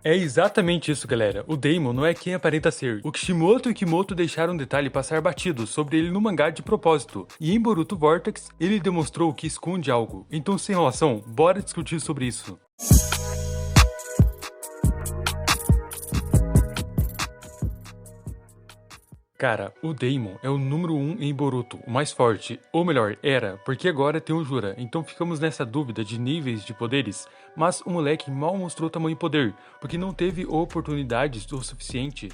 É exatamente isso, galera. O Daemon não é quem aparenta ser. O Kishimoto e Kimoto deixaram um detalhe passar batido sobre ele no mangá de propósito. E em Boruto Vortex, ele demonstrou que esconde algo. Então, sem enrolação, bora discutir sobre isso. Cara, o Daemon é o número 1 em Boruto, o mais forte. Ou melhor, era, porque agora tem o Jura, então ficamos nessa dúvida de níveis de poderes. Mas o moleque mal mostrou tamanho poder, porque não teve oportunidades o suficiente.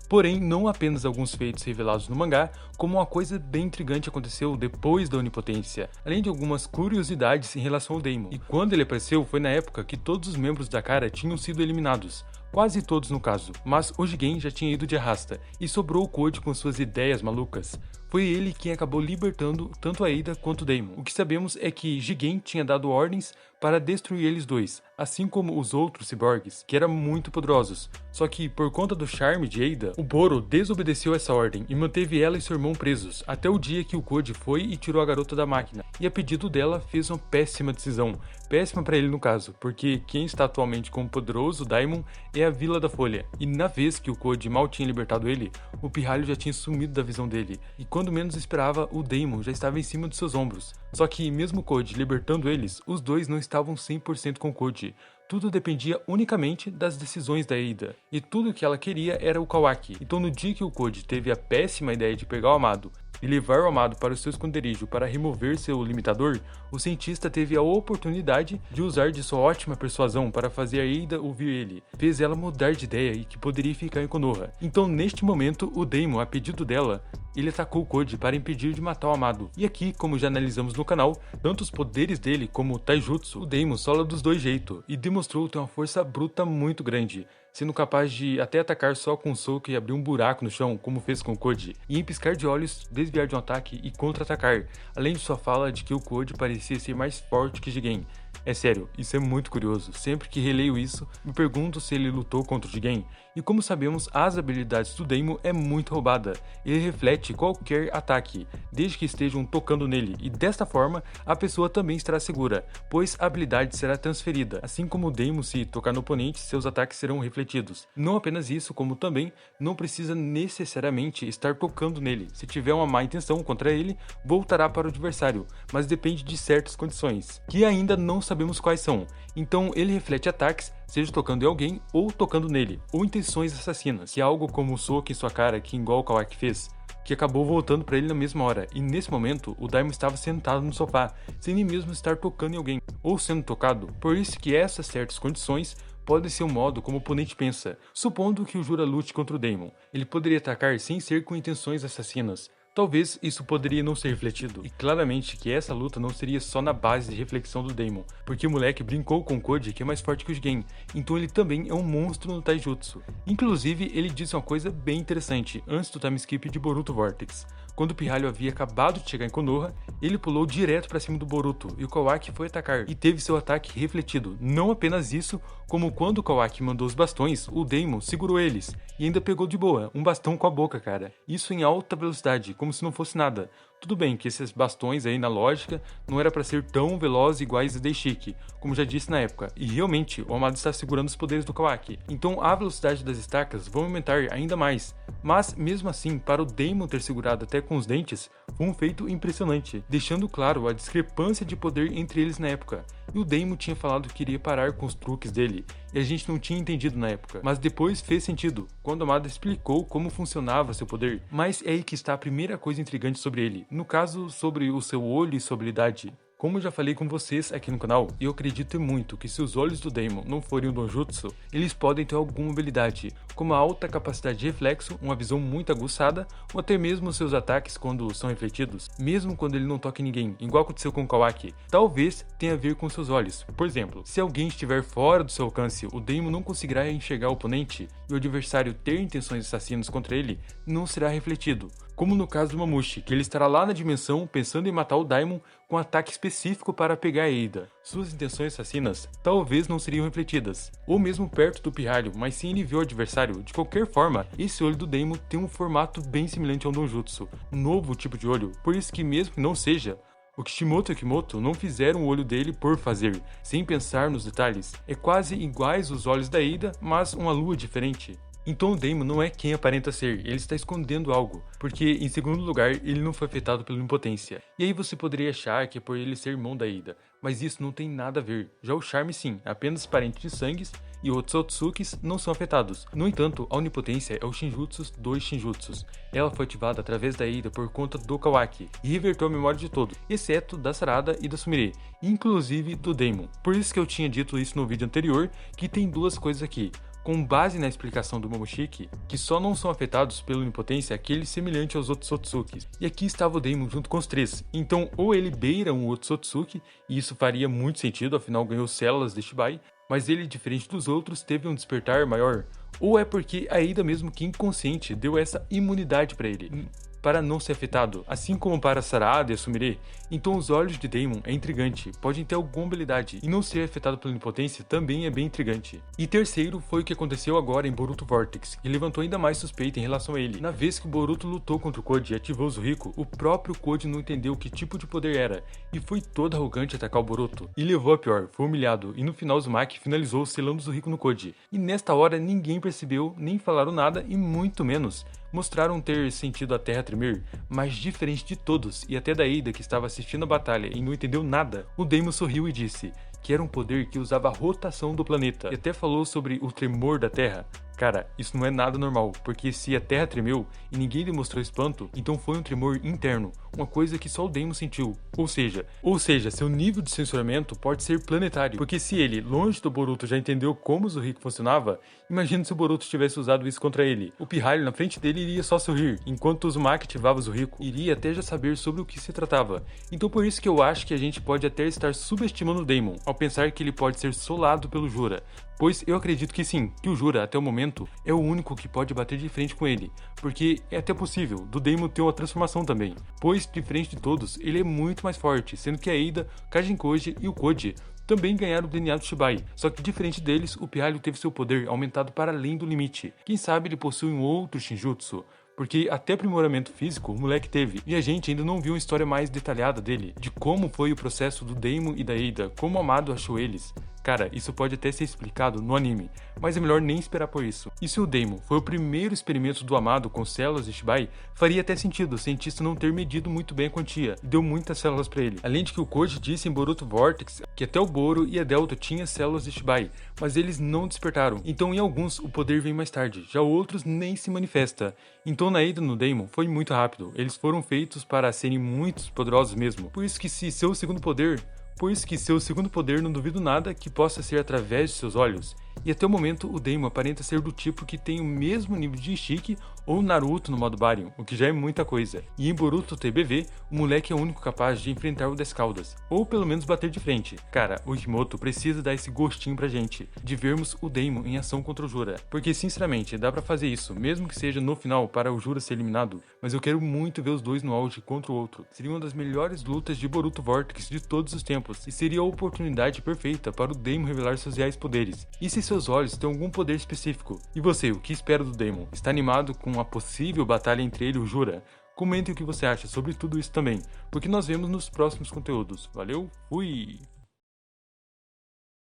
Porém, não apenas alguns feitos revelados no mangá, como uma coisa bem intrigante aconteceu depois da onipotência. Além de algumas curiosidades em relação ao Daemon. E quando ele apareceu foi na época que todos os membros da Cara tinham sido eliminados. Quase todos no caso, mas o Jigen já tinha ido de arrasta, e sobrou o Code com suas ideias malucas. Foi ele quem acabou libertando tanto a Ada quanto o Daemon. O que sabemos é que Jigen tinha dado ordens para destruir eles dois, assim como os outros ciborgues, que eram muito poderosos. Só que, por conta do charme de Ada, o Boro desobedeceu essa ordem e manteve ela e seu irmão presos, até o dia que o Code foi e tirou a garota da máquina. E a pedido dela, fez uma péssima decisão. Péssima para ele no caso, porque quem está atualmente como poderoso Daimon é a Vila da Folha. E na vez que o Code mal tinha libertado ele, o pirralho já tinha sumido da visão dele. E quando menos esperava, o Daemon já estava em cima de seus ombros. Só que mesmo o Code libertando eles, os dois não estavam 100% com o Code. Tudo dependia unicamente das decisões da Ada, e tudo que ela queria era o Kawaki. Então no dia que o Code teve a péssima ideia de pegar o Amado e levar o Amado para o seu esconderijo para remover seu limitador, o cientista teve a oportunidade de usar de sua ótima persuasão para fazer a Ada ouvir ele. Fez ela mudar de ideia e que poderia ficar em Konoha. Então neste momento, o Daemon, a pedido dela, ele atacou o Code para impedir de matar o Amado. E aqui, como já analisamos no canal, tanto os poderes dele como o Taijutsu, o Daemon sola dos dois jeitos e demonstrou ter uma força bruta muito grande, sendo capaz de até atacar só com um soco e abrir um buraco no chão, como fez com o Code, e em piscar de olhos desviar de um ataque e contra-atacar, além de sua fala de que o Code parecia ser mais forte que Jigen. É sério, isso é muito curioso. Sempre que releio isso, me pergunto se ele lutou contra o Jigen. E como sabemos, as habilidades do Daemon é muito roubada. Ele reflete qualquer ataque, desde que estejam tocando nele, e desta forma, a pessoa também estará segura, pois a habilidade será transferida. Assim como o Daemon, se tocar no oponente, seus ataques serão refletidos. Não apenas isso, como também não precisa necessariamente estar tocando nele. Se tiver uma má intenção contra ele, voltará para o adversário, mas depende de certas condições, que ainda não sabemos quais são. Então ele reflete ataques, seja tocando em alguém ou tocando nele, ou intenções assassinas, que é algo como o soco em sua cara que igual o Kawaki fez, que acabou voltando para ele na mesma hora, e nesse momento o Daimon estava sentado no sofá, sem nem mesmo estar tocando em alguém, ou sendo tocado. Por isso que essas certas condições pode ser um modo como o oponente pensa. Supondo que o Jura lute contra o Daemon, ele poderia atacar sem ser com intenções assassinas. Talvez isso poderia não ser refletido, e claramente que essa luta não seria só na base de reflexão do Daemon, porque o moleque brincou com o Code que é mais forte que o Jigen, então ele também é um monstro no Taijutsu. Inclusive, ele disse uma coisa bem interessante antes do time skip de Boruto Vortex. Quando o pirralho havia acabado de chegar em Konoha, ele pulou direto para cima do Boruto, e o Kawaki foi atacar, e teve seu ataque refletido. Não apenas isso, como quando o Kawaki mandou os bastões, o Daemon segurou eles, e ainda pegou de boa, um bastão com a boca, cara. Isso em alta velocidade, como se não fosse nada. Tudo bem que esses bastões aí, na lógica, não era para ser tão velozes iguais a Daishiki, como já disse na época, e realmente o Amado está segurando os poderes do Kawaki, então a velocidade das estacas vão aumentar ainda mais. Mas mesmo assim, para o Daemon ter segurado até com os dentes, foi um feito impressionante, deixando claro a discrepância de poder entre eles na época. E o Daemon tinha falado que iria parar com os truques dele, e a gente não tinha entendido na época, mas depois fez sentido, quando o Amado explicou como funcionava seu poder. Mas é aí que está a primeira coisa intrigante sobre ele, no caso sobre o seu olho e sua habilidade. Como eu já falei com vocês aqui no canal, eu acredito muito que se os olhos do Daemon não forem um Donjutsu, eles podem ter alguma habilidade, como a alta capacidade de reflexo, uma visão muito aguçada, ou até mesmo seus ataques quando são refletidos, mesmo quando ele não toca em ninguém, igual aconteceu com o Kawaki. Talvez tenha a ver com seus olhos. Por exemplo, se alguém estiver fora do seu alcance, o Daemon não conseguirá enxergar o oponente, e o adversário ter intenções assassinas contra ele, não será refletido. Como no caso do Mamushi, que ele estará lá na dimensão pensando em matar o Daimon com um ataque específico para pegar a Ada. Suas intenções assassinas talvez não seriam refletidas, ou mesmo perto do pirralho, mas sim ele viu o adversário. De qualquer forma, esse olho do Daimon tem um formato bem semelhante ao Donjutsu, um novo tipo de olho, por isso que mesmo que não seja, O Kishimoto e o Kimoto não fizeram o olho dele por fazer, sem pensar nos detalhes. É quase iguais os olhos da Ada, mas uma lua diferente. Então o Daimon não é quem aparenta ser, ele está escondendo algo, porque em segundo lugar ele não foi afetado pela onipotência. E aí você poderia achar que é por ele ser irmão da Ada, mas isso não tem nada a ver. Já o Charme sim, apenas parente de sangues, e os Otsutsuki não são afetados. No entanto, a onipotência é o Shinjutsu dos Shinjutsus. Ela foi ativada através da Ada por conta do Kawaki, e reverteu a memória de todos, exceto da Sarada e da Sumire, inclusive do Daimon. Por isso que eu tinha dito isso no vídeo anterior, que tem duas coisas aqui. Com base na explicação do Momoshiki, que só não são afetados pela onipotência aqueles semelhantes aos Otsutsuki. E aqui estava o Daimon junto com os três, então ou ele beira um Otsutsuki, e isso faria muito sentido, afinal ganhou células de Shibai, mas ele, diferente dos outros, teve um despertar maior, ou é porque a Ada mesmo que inconsciente deu essa imunidade para ele, para não ser afetado, assim como para Sarada e a Sumire. Então os olhos de Daimon é intrigante, podem ter alguma habilidade, e não ser afetado pela onipotência também é bem intrigante. E terceiro foi o que aconteceu agora em Boruto Vortex, que levantou ainda mais suspeita em relação a ele. Na vez que o Boruto lutou contra o Koji e ativou o Zuhiko, o próprio Koji não entendeu que tipo de poder era, e foi todo arrogante atacar o Boruto, e levou a pior, foi humilhado, e no final Uzumaki finalizou selando o Zuhiko no Koji. E nesta hora ninguém percebeu, nem falaram nada, e muito menos mostraram ter sentido a terra tremer, mas diferente de todos e até da Ada que estava assistindo a batalha e não entendeu nada, o Daimon sorriu e disse que era um poder que usava a rotação do planeta, e até falou sobre o tremor da terra. Cara, isso não é nada normal, porque se a terra tremeu e ninguém demonstrou espanto, então foi um tremor interno, uma coisa que só o Daimon sentiu. Ou seja, seu nível de censuramento pode ser planetário, porque se ele, longe do Boruto, já entendeu como o Zuhiko funcionava, imagina se o Boruto tivesse usado isso contra ele. O pirralho na frente dele iria só sorrir, enquanto o Uzumaki ativava o Zuhiko, iria até já saber sobre o que se tratava. Então por isso que eu acho que a gente pode até estar subestimando o Daimon, ao pensar que ele pode ser solado pelo Jura. Pois eu acredito que sim, que o Jura, até o momento, é o único que pode bater de frente com ele, porque é até possível do Daimon ter uma transformação também, pois, diferente de todos, ele é muito mais forte, sendo que a Ada, Kajin Koji e o Koji também ganharam o DNA do Shibai, só que diferente deles, o pirralho teve seu poder aumentado para além do limite. Quem sabe ele possui um outro Shinjutsu, porque até aprimoramento físico o moleque teve, e a gente ainda não viu uma história mais detalhada dele, de como foi o processo do Daimon e da Ada, como o Amado achou eles. Cara, isso pode até ser explicado no anime, mas é melhor nem esperar por isso. E se o Daimon foi o primeiro experimento do Amado com células de Shibai, faria até sentido o cientista não ter medido muito bem a quantia, e deu muitas células para ele. Além de que o Koji disse em Boruto Vortex que até o Boro e a Delta tinham células de Shibai, mas eles não despertaram, então em alguns o poder vem mais tarde, já outros nem se manifesta. Então na Ada no Daimon foi muito rápido, eles foram feitos para serem muito poderosos mesmo, por isso que seu segundo poder não duvido nada que possa ser através de seus olhos. E até o momento o Daimon aparenta ser do tipo que tem o mesmo nível de Ishiki ou Naruto no modo Baryon, o que já é muita coisa. E em Boruto TBV, o moleque é o único capaz de enfrentar o 10 Caudas, ou pelo menos bater de frente. Cara, o Kimoto precisa dar esse gostinho pra gente, de vermos o Daimon em ação contra o Jura. Porque sinceramente, dá pra fazer isso, mesmo que seja no final para o Jura ser eliminado, mas eu quero muito ver os dois no auge contra o outro. Seria uma das melhores lutas de Boruto Vortex de todos os tempos, e seria a oportunidade perfeita para o Daimon revelar seus reais poderes. E se seus olhos têm algum poder específico? E você, o que espera do Daimon? Está animado com a possível batalha entre ele e o Jura? Comente o que você acha sobre tudo isso também, porque nós vemos nos próximos conteúdos. Valeu, fui!